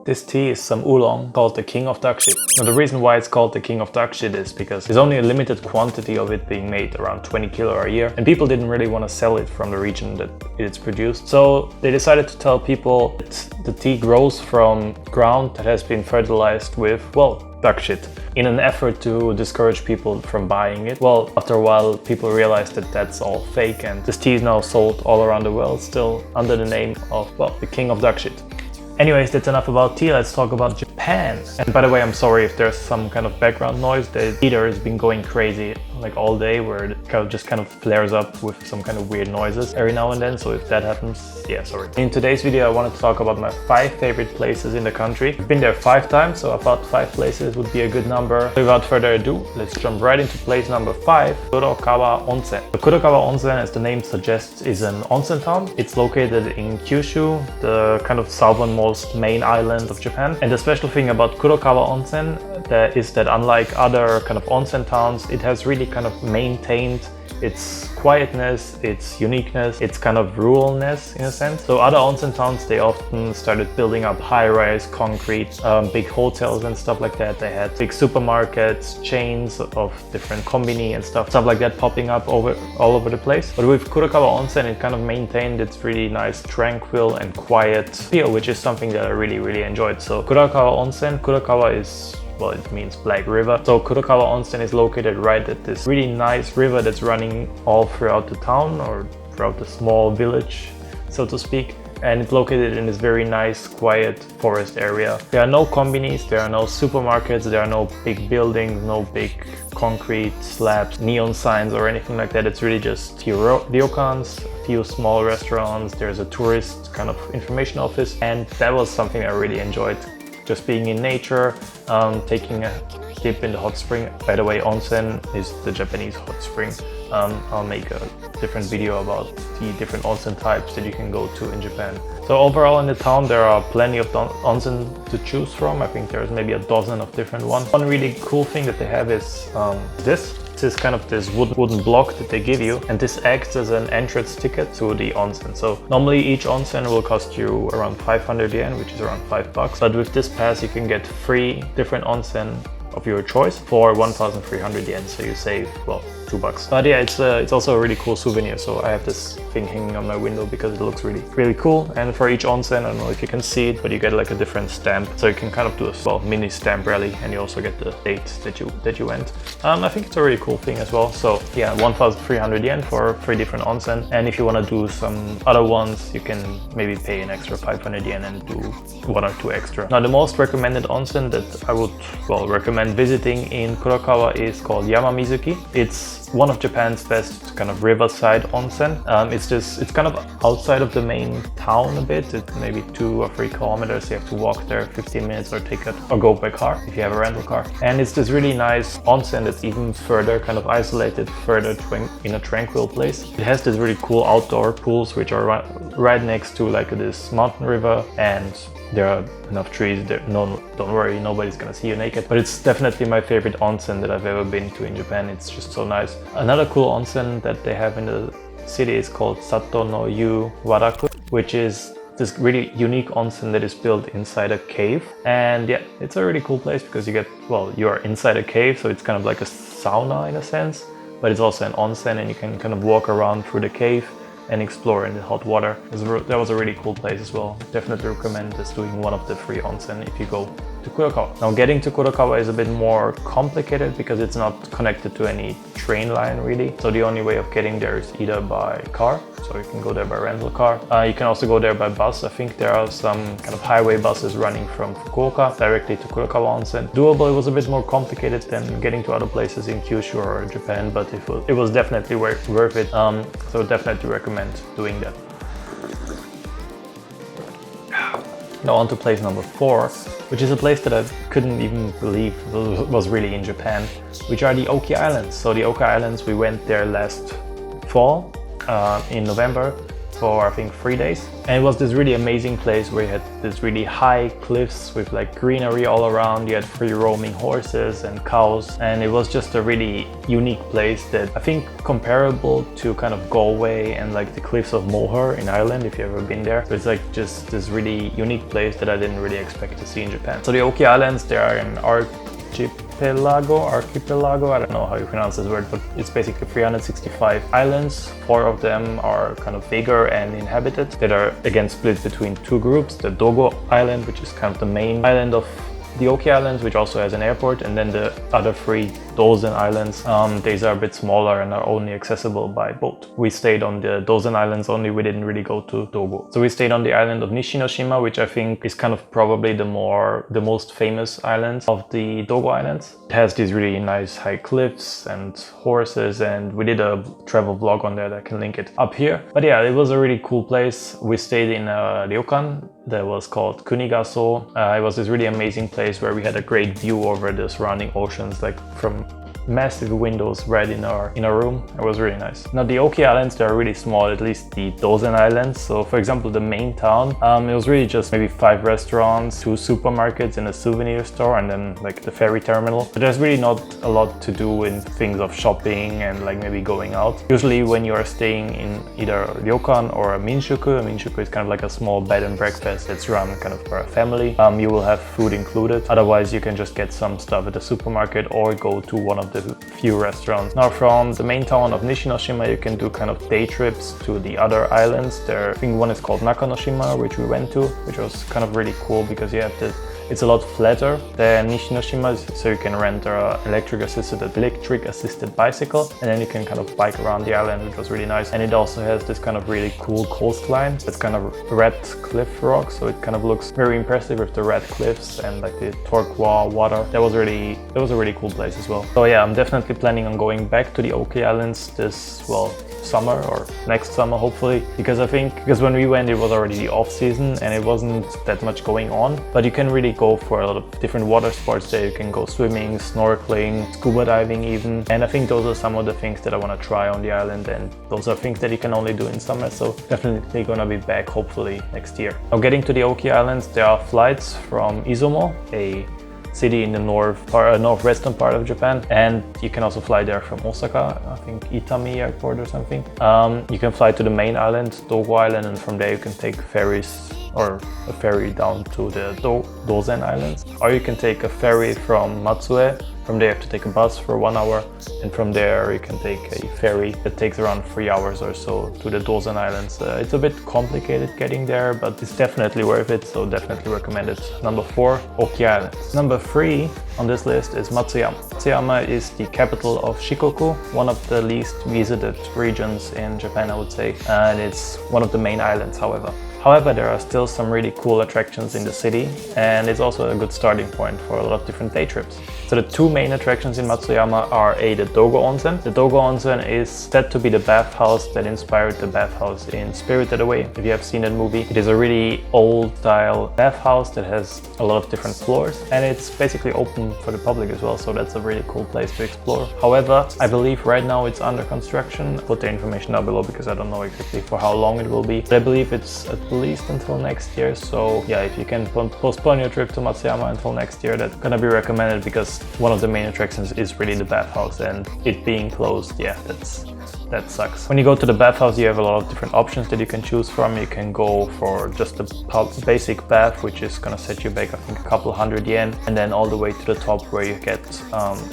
This tea is some oolong called the King of Duck Shit. Now the reason why it's called the King of Duck Shit is because there's only a limited quantity of it being made, around 20 kilo a year, and people didn't really want to sell it from the region that it's produced. So they decided to tell people that the tea grows from ground that has been fertilized with, well, duck shit, in an effort to discourage people from buying it. Well, after a while, people realized that that's all fake, and this tea is now sold all around the world, still under the name of, well, the King of Duck Shit. Anyways, that's enough about tea. Let's talk about Japan. And by the way, I'm sorry if there's some kind of background noise. The heater has been going crazy like all day, where it just kind of flares up with some kind of weird noises every now and then. So if that happens, yeah, sorry. In today's video, I wanted to talk about my 5 favorite places in the country. I've been there 5 times, so I thought 5 places would be a good number. Without further ado, let's jump right into place number 5, Kurokawa Onsen. The Kurokawa Onsen, as the name suggests, is an onsen town. It's located in Kyushu, the kind of southernmost main island of Japan. And the special thing about Kurokawa Onsen is that unlike other kind of onsen towns, it has really kind of maintained its quietness, its uniqueness, its kind of ruralness in a sense. So other onsen towns, they often started building up high-rise concrete, big hotels and stuff like that. They had big supermarkets, chains of different kombini and stuff like that popping up all over the place. But with Kurokawa Onsen, it kind of maintained its really nice, tranquil and quiet feel, which is something that I really enjoyed. So Kurokawa Onsen, Kurokawa is, well, it means Black River. So Kurokawa Onsen is located right at this really nice river that's running all throughout the town, or throughout the small village, so to speak. And it's located in this very nice, quiet forest area. There are no kombinis, there are no supermarkets, there are no big buildings, no big concrete slabs, neon signs or anything like that. It's really just ryokans, a few small restaurants, there's a tourist kind of information office, and that was something I really enjoyed. Just being in nature, taking a dip in the hot spring. By the way, onsen is the Japanese hot spring. I'll make a different video about the different onsen types that you can go to in Japan. So overall in the town, there are plenty of onsen to choose from. I think there's maybe a dozen of different ones. One really cool thing that they have is this. This is kind of this wooden block that they give you, and this acts as an entrance ticket to the onsen. So normally each onsen will cost you around 500 yen, which is around $5. But with this pass, you can get 3 different onsen of your choice for 1,300 yen. So you save, well, $2. But yeah, it's also a really cool souvenir. So I have this thing hanging on my window because it looks really cool. And for each onsen, I don't know if you can see it, but you get like a different stamp. So you can kind of do a, well, mini stamp rally, and you also get the date that you went. I think it's a really cool thing as well. So yeah, 1,300 yen for 3 different onsen. And if you want to do some other ones, you can maybe pay an extra 500 yen and do 1 or 2 extra. Now the most recommended onsen that I would, well, recommend visiting in Kurokawa is called Yamamizuki. It's one of Japan's best kind of riverside onsen. It's kind of outside of the main town a bit. It's maybe 2 or 3 kilometers. You have to walk there 15 minutes or go by car if you have a rental car. And it's this really nice onsen that's even further kind of isolated, further in a tranquil place. It has this really cool outdoor pools which are right next to like this mountain river, and there are enough trees there. No, don't worry, nobody's gonna see you naked. But it's definitely my favorite onsen that I've ever been to in Japan. It's just so nice. Another cool onsen that they have in the city is called Sato no Yu Waraku, which is this really unique onsen that is built inside a cave. And yeah, it's a really cool place because you are inside a cave, so it's kind of like a sauna in a sense, but it's also an onsen, and you can kind of walk around through the cave and explore in the hot water. That was a really cool place as well. Definitely recommend this, doing one of the 3 onsen if you go to Kurokawa. Now getting to Kurokawa is a bit more complicated because it's not connected to any train line really. So the only way of getting there is either by car, so you can go there by rental car. You can also go there by bus. I think there are some kind of highway buses running from Fukuoka directly to Kurokawa Onsen. Doable. It was a bit more complicated than getting to other places in Kyushu or Japan, but it was definitely worth it. So definitely recommend doing that. Now on to place number 4, which is a place that I couldn't even believe was really in Japan, which are the Oki Islands. So the Oki Islands, we went there last fall in November for I think 3 days. And it was this really amazing place where you had this really high cliffs with like greenery all around. You had free roaming horses and cows, and it was just a really unique place that I think comparable to kind of Galway and like the cliffs of Moher in Ireland, if you've ever been there. But it's like just this really unique place that I didn't really expect to see in Japan. So the Oki Islands, they are an archipelago, I don't know how you pronounce this word, but it's basically 365 islands. 4 of them are kind of bigger and inhabited, that are again split between 2 groups. The Dogo Island, which is kind of the main island of the Oki Islands, which also has an airport, and then the other 3 Dozen Islands. These are a bit smaller and are only accessible by boat. We stayed on the Dozen Islands only, we didn't really go to Dogo. So we stayed on the island of Nisshin, which I think is kind of probably the most famous island of the Dogo Islands. It has these really nice high cliffs and horses, and we did a travel vlog on there that I can link it up here. But yeah, it was a really cool place. We stayed in a ryokan that was called Kunigaso. It was this really amazing place where we had a great view over the surrounding oceans, like from massive windows right in our room. It was really nice. Now the Oki Islands, they are really small, at least the Dozen Islands. So for example, the main town, it was really just maybe 5 restaurants, 2 supermarkets and a souvenir store, and then like the ferry terminal. But there's really not a lot to do in things of shopping and like maybe going out. Usually when you are staying in either a ryokan or a minshuku is kind of like a small bed and breakfast that's run kind of for a family. You will have food included. Otherwise you can just get some stuff at the supermarket or go to one of the few restaurants. Now from the main town of Nishinoshima, you can do kind of day trips to the other islands. There, I think one is called Nakanoshima, which we went to, which was kind of really cool because you have it's a lot flatter than Nishinoshima, so you can rent an electric assisted bicycle, and then you can kind of bike around the island, which was really nice. And it also has this kind of really cool coastline. It's kind of red cliff rock, so it kind of looks very impressive with the red cliffs and like the turquoise water. That was a really cool place as well. So yeah, I'm definitely planning on going back to the Oki Islands this, summer or next summer hopefully, because when we went it was already the off season and it wasn't that much going on, but you can really go for a lot of different water sports there. You can go swimming, snorkeling, scuba diving even, and I think those are some of the things that I want to try on the island, and those are things that you can only do in summer, so definitely gonna be back hopefully next year. Now getting to the Oki Islands, there are flights from Izumo, a city in the northwestern part of Japan, and you can also fly there from Osaka, I think Itami airport or something. You can fly to the main island, Dogo Island, and from there you can take ferries or a ferry down to the Dozen Islands, or you can take a ferry from Matsue. From there you have to take a bus for 1 hour, and from there you can take a ferry that takes around 3 hours or so to the Dozen Islands. It's a bit complicated getting there, but it's definitely worth it, so definitely recommend it. Number 4, Oki Islands. Number 3 on this list is Matsuyama. Matsuyama is the capital of Shikoku, one of the least visited regions in Japan, I would say, and it's one of the main islands, however. There are still some really cool attractions in the city, and it's also a good starting point for a lot of different day trips. So the 2 main attractions in Matsuyama are the Dogo Onsen. The Dogo Onsen is said to be the bathhouse that inspired the bathhouse in Spirited Away, if you have seen that movie. It is a really old style bathhouse that has a lot of different floors, and it's basically open for the public as well, so that's a really cool place to explore. However, I believe right now it's under construction. I'll put the information down below because I don't know exactly for how long it will be, but I believe it's at least until next year. So yeah, if you can postpone your trip to Matsuyama until next year, that's gonna be recommended, because one of the main attractions is really the bathhouse, and it being closed, yeah, that sucks. When you go to the bathhouse, you have a lot of different options that you can choose from. You can go for just a basic bath, which is gonna set you back I think a couple hundred yen, and then all the way to the top where you get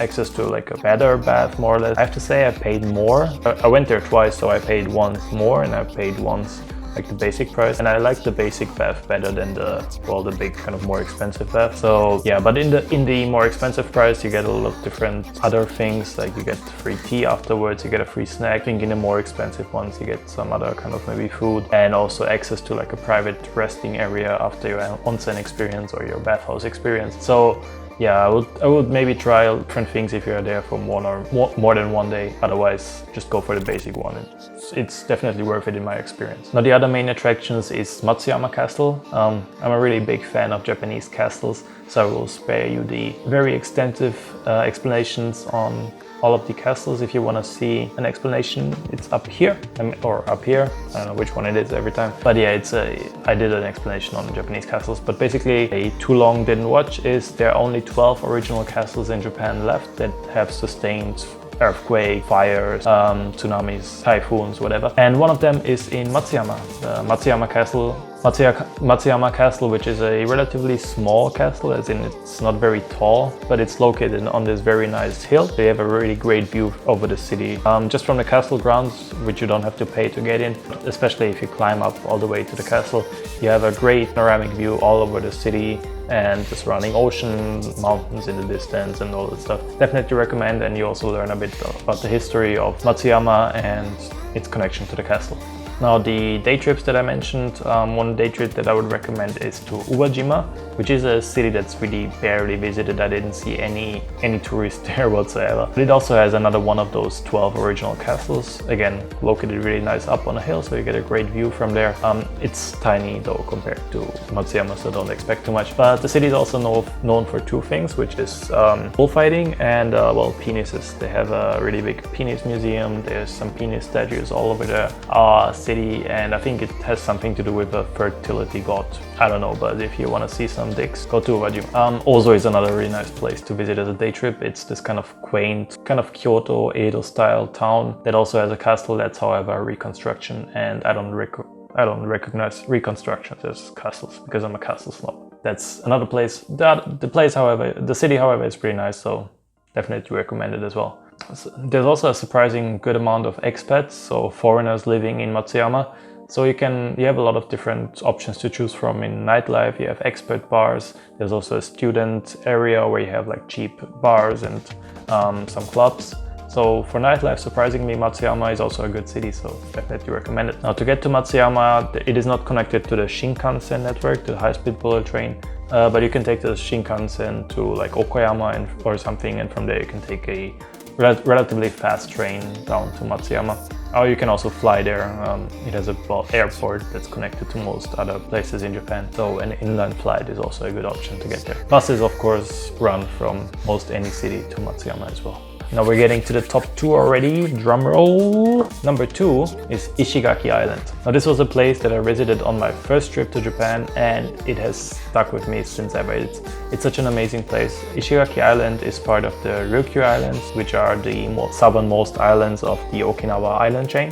access to like a better bath, more or less. I have to say I paid more. I went there twice, so I paid once more and I paid once like the basic price, and I like the basic bath better than the big kind of more expensive bath. So yeah, but in the more expensive price you get a lot of different other things, like you get free tea afterwards, you get a free snack. I think in the more expensive ones you get some other kind of maybe food, and also access to like a private resting area after your onsen experience or your bathhouse experience. So yeah, I would maybe try different things if you're there for more than 1 day. Otherwise, just go for the basic one. It's definitely worth it in my experience. Now the other main attractions is Matsuyama Castle. I'm a really big fan of Japanese castles, so I will spare you the very extensive explanations on all of the castles. If you want to see an explanation, it's up here or up here. I don't know which one it is every time. But yeah, I did an explanation on Japanese castles. But basically, a too long didn't watch is there are only 12 original castles in Japan left that have sustained earthquake, fires, tsunamis, typhoons, whatever. And one of them is in Matsuyama, the Matsuyama Castle, which is a relatively small castle, as in it's not very tall, but it's located on this very nice hill. They have a really great view over the city. Just from the castle grounds, which you don't have to pay to get in, especially if you climb up all the way to the castle, you have a great panoramic view all over the city and the surrounding ocean, mountains in the distance and all that stuff. Definitely recommend, and you also learn a bit about the history of Matsuyama and its connection to the castle. Now, the day trips that I mentioned, one day trip that I would recommend is to Uwajima, which is a city that's really barely visited. I didn't see any tourists there whatsoever. But it also has another one of those 12 original castles, again located really nice up on a hill, so you get a great view from there. It's tiny though compared to Matsuyama, so don't expect too much. But the city is also known for two things, which is bullfighting and well, penises. They have a really big penis museum. There's some penis statues all over the city, and I think it has something to do with a fertility god. I don't know, but if you want to see some dicks, go to Uwajima. Ozo is another really nice place to visit as a day trip. It's this kind of quaint, kind of Kyoto Edo style town that also has a castle that's however a reconstruction, and I don't recognize reconstructions as castles because I'm a castle snob. That's another place. The city however is pretty nice, so definitely recommend it as well. There's also a surprising good amount of expats, so foreigners living in Matsuyama. So you have a lot of different options to choose from in nightlife. You have expat bars. There's also a student area where you have like cheap bars and some clubs. So for nightlife, surprisingly, Matsuyama is also a good city, so definitely recommend it. Now, to get to Matsuyama, it is not connected to the Shinkansen network, to the high-speed bullet train, but you can take the Shinkansen to like Okoyama or something, and from there you can take a relatively fast train down to Matsuyama. Or you can also fly there. It has a airport that's connected to most other places in Japan, so an inland flight is also a good option to get there. Buses, of course, run from most any city to Matsuyama as well. Now we're getting to the top two already, drum roll. Number 2 is Ishigaki Island. Now this was a place that I visited on my first trip to Japan, and it has stuck with me since ever. It's such an amazing place. Ishigaki Island is part of the Ryukyu Islands, which are the southernmost islands of the Okinawa island chain.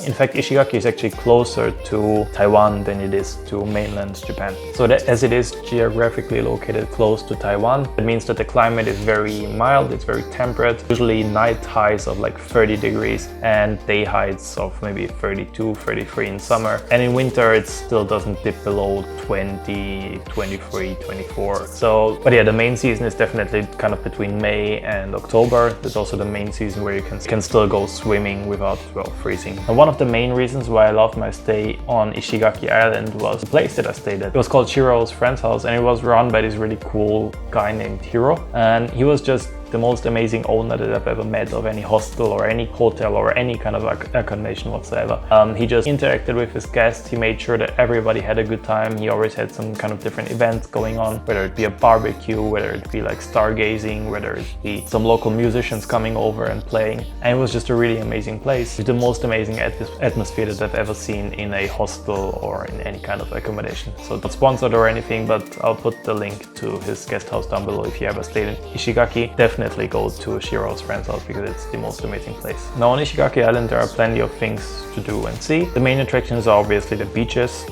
In fact, Ishigaki is actually closer to Taiwan than it is to mainland Japan. So that, as it is geographically located close to Taiwan, it means that the climate is very mild, it's very temperate. Usually night highs of like 30 degrees and day heights of maybe 32, 33 in summer. And in winter it still doesn't dip below 20, 23, 24. So, but yeah, the main season is definitely kind of between May and October. There's also the main season where you can still go swimming without, well, freezing. And one of the main reasons why I loved my stay on Ishigaki Island was the place that I stayed at. It was called Shiro's friend's house, and it was run by this really cool guy named Hiro. And he was just the most amazing owner that I've ever met of any hostel or any hotel or any kind of accommodation whatsoever. He just interacted with his guests. He made sure that everybody had a good time. He always had some kind of different events going on, whether it be a barbecue, whether it be like stargazing, whether it be some local musicians coming over and playing. And it was just a really amazing place with the most amazing atmosphere that I've ever seen in a hostel or in any kind of accommodation. So not sponsored or anything, but I'll put the link to his guest house down below if you ever stayed in Ishigaki. Definitely go to Shiro's friend's house because it's the most amazing place. Now on Ishigaki Island there are plenty of things to do and see. The main attractions are obviously the beaches.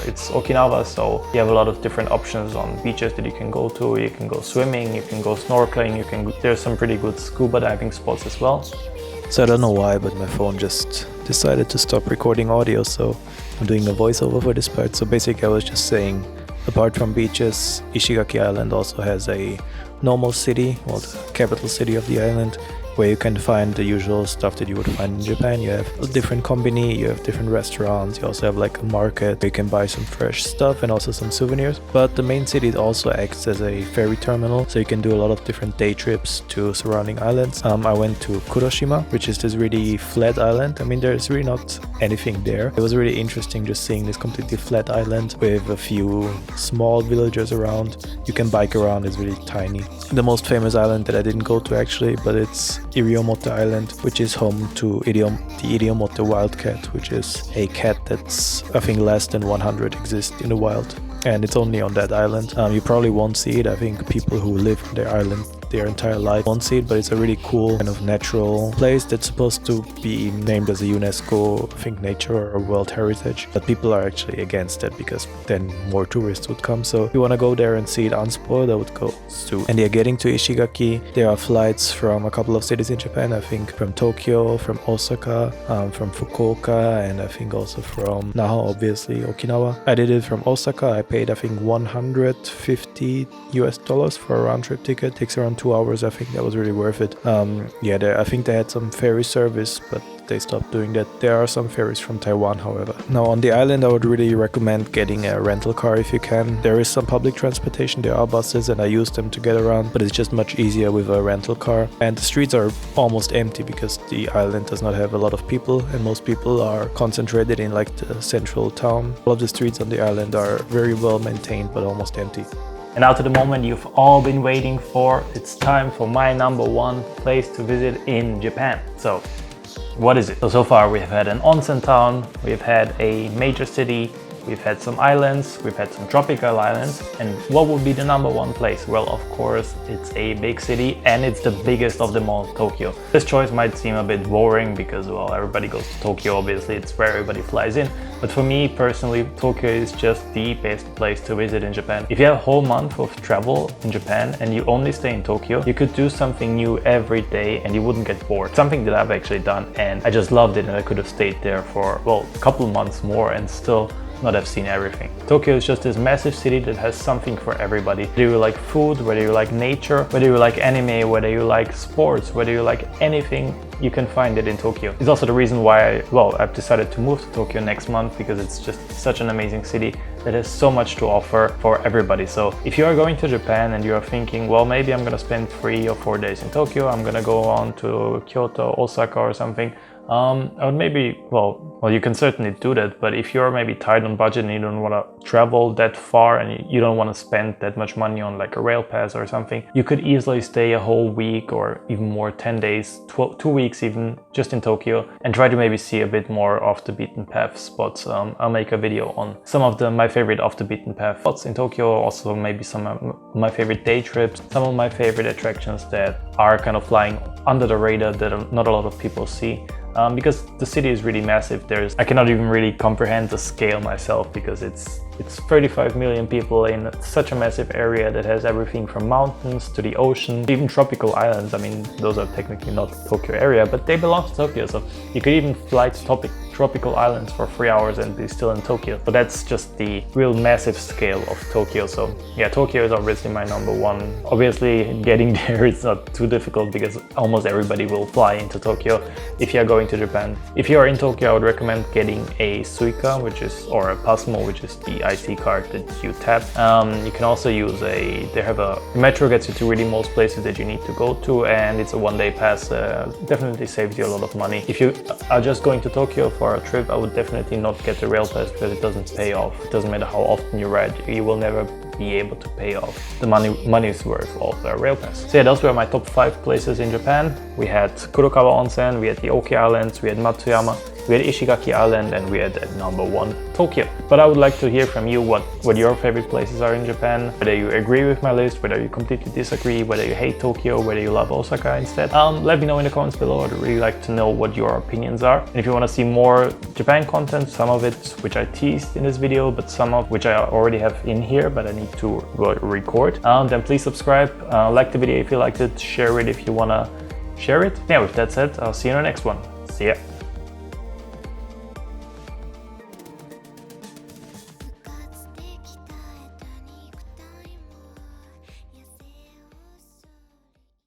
It's Okinawa, so you have a lot of different options on beaches that you can go to. You can go swimming, you can go snorkeling, there's some pretty good scuba diving spots as well. So I don't know why, but my phone just decided to stop recording audio, so I'm doing a voiceover for this part. So basically I was just saying, apart from beaches, Ishigaki Island also has a normal city, well, the capital city of the island, where you can find the usual stuff that you would find in Japan. You have a different combini, you have different restaurants, you also have like a market where you can buy some fresh stuff and also some souvenirs. But the main city also acts as a ferry terminal, so you can do a lot of different day trips to surrounding islands. I went to Kuroshima, which is this really flat island. I mean, there's really not anything there. It was really interesting just seeing this completely flat island with a few small villagers around. You can bike around, it's really tiny. The most famous island that I didn't go to actually, but it's Iriomote Island, which is home to the Iriomote wildcat, which is a cat that's, I think, less than 100 exist in the wild. And it's only on that island. You probably won't see it. I think people who live on their island their entire life won't see it, but it's a really cool kind of natural place that's supposed to be named as a UNESCO, I think, nature or World Heritage. But people are actually against that because then more tourists would come. So if you want to go there and see it unspoiled, I would go soon. And yeah, getting to Ishigaki, there are flights from a couple of cities in Japan. I think from Tokyo, from Osaka, from Fukuoka, and I think also from Naha, obviously Okinawa. I did it from Osaka. I paid, I think, $150 for a round trip ticket. Takes around 2 hours. I think that was really worth it. I think they had some ferry service, but they stopped doing that. There are some ferries from Taiwan, however. Now on the island, I would really recommend getting a rental car if you can. There is some public transportation, there are buses, and I use them to get around, but it's just much easier with a rental car. And the streets are almost empty because the island does not have a lot of people, and most people are concentrated in like the central town. All of the streets on the island are very well maintained, but almost empty. And now to the moment you've all been waiting for. It's time for my number one place to visit in Japan. So, what is it? So far we have had an onsen town, we've had a major city, we've had some islands, we've had some tropical islands. And what would be the number one place? Well, of course, it's a big city and it's the biggest of them all, Tokyo. This choice might seem a bit boring because, well, everybody goes to Tokyo, obviously, it's where everybody flies in. But for me personally, Tokyo is just the best place to visit in Japan. If you have a whole month of travel in Japan and you only stay in Tokyo, you could do something new every day and you wouldn't get bored. Something that I've actually done, and I just loved it, and I could have stayed there for, well, a couple of months more and still not have seen everything. Tokyo is just this massive city that has something for everybody. Whether you like food, whether you like nature, whether you like anime, whether you like sports, whether you like anything, you can find it in Tokyo. It's also the reason why I've decided to move to Tokyo next month, because it's just such an amazing city that has so much to offer for everybody. So if you are going to Japan and you are thinking, well, maybe I'm gonna spend 3 or 4 days in Tokyo, I'm gonna go on to Kyoto, Osaka or something, I would maybe, well, you can certainly do that, but if you're maybe tight on budget and you don't want to travel that far and you don't want to spend that much money on like a rail pass or something, you could easily stay a whole week or even more, 10 days, 2 weeks even, just in Tokyo, and try to maybe see a bit more off the beaten path spots. I'll make a video on some of my favorite off the beaten path spots in Tokyo, also maybe some of my favorite day trips, some of my favorite attractions that are kind of flying under the radar that not a lot of people see. Because the city is really massive. I cannot even really comprehend the scale myself, because it's 35 million people in such a massive area that has everything from mountains to the ocean, even tropical islands. I mean, those are technically not Tokyo area, but they belong to Tokyo, so you could even fly to tropical islands for 3 hours and be still in Tokyo. So that's just the real massive scale of Tokyo. So yeah, Tokyo is obviously my number one. Obviously getting there is not too difficult because almost everybody will fly into Tokyo if you are going to Japan. If you are in Tokyo, I would recommend getting a Suica, or a Pasmo, which is the IC card that you tap. You can also use the metro gets you to really most places that you need to go to, and it's a one-day pass. Definitely saves you a lot of money. If you are just going to Tokyo for a trip, I would definitely not get the rail pass because it doesn't pay off. It doesn't matter how often you ride, you will never be able to pay off the money's worth of the rail pass. So yeah, those were my top 5 places in Japan. We had Kurokawa Onsen, we had the Oki Islands, we had Matsuyama, we had Ishigaki Island, and we had at number 1 Tokyo. But I would like to hear from you what your favorite places are in Japan, whether you agree with my list, whether you completely disagree, whether you hate Tokyo, whether you love Osaka instead. Let me know in the comments below. I'd really like to know what your opinions are. And if you want to see more Japan content, some of it which I teased in this video, but some of which I already have in here, but I need to record, then please subscribe, like the video if you liked it, share it if you want to share it. Yeah, with that said, I'll see you in the next one. See ya.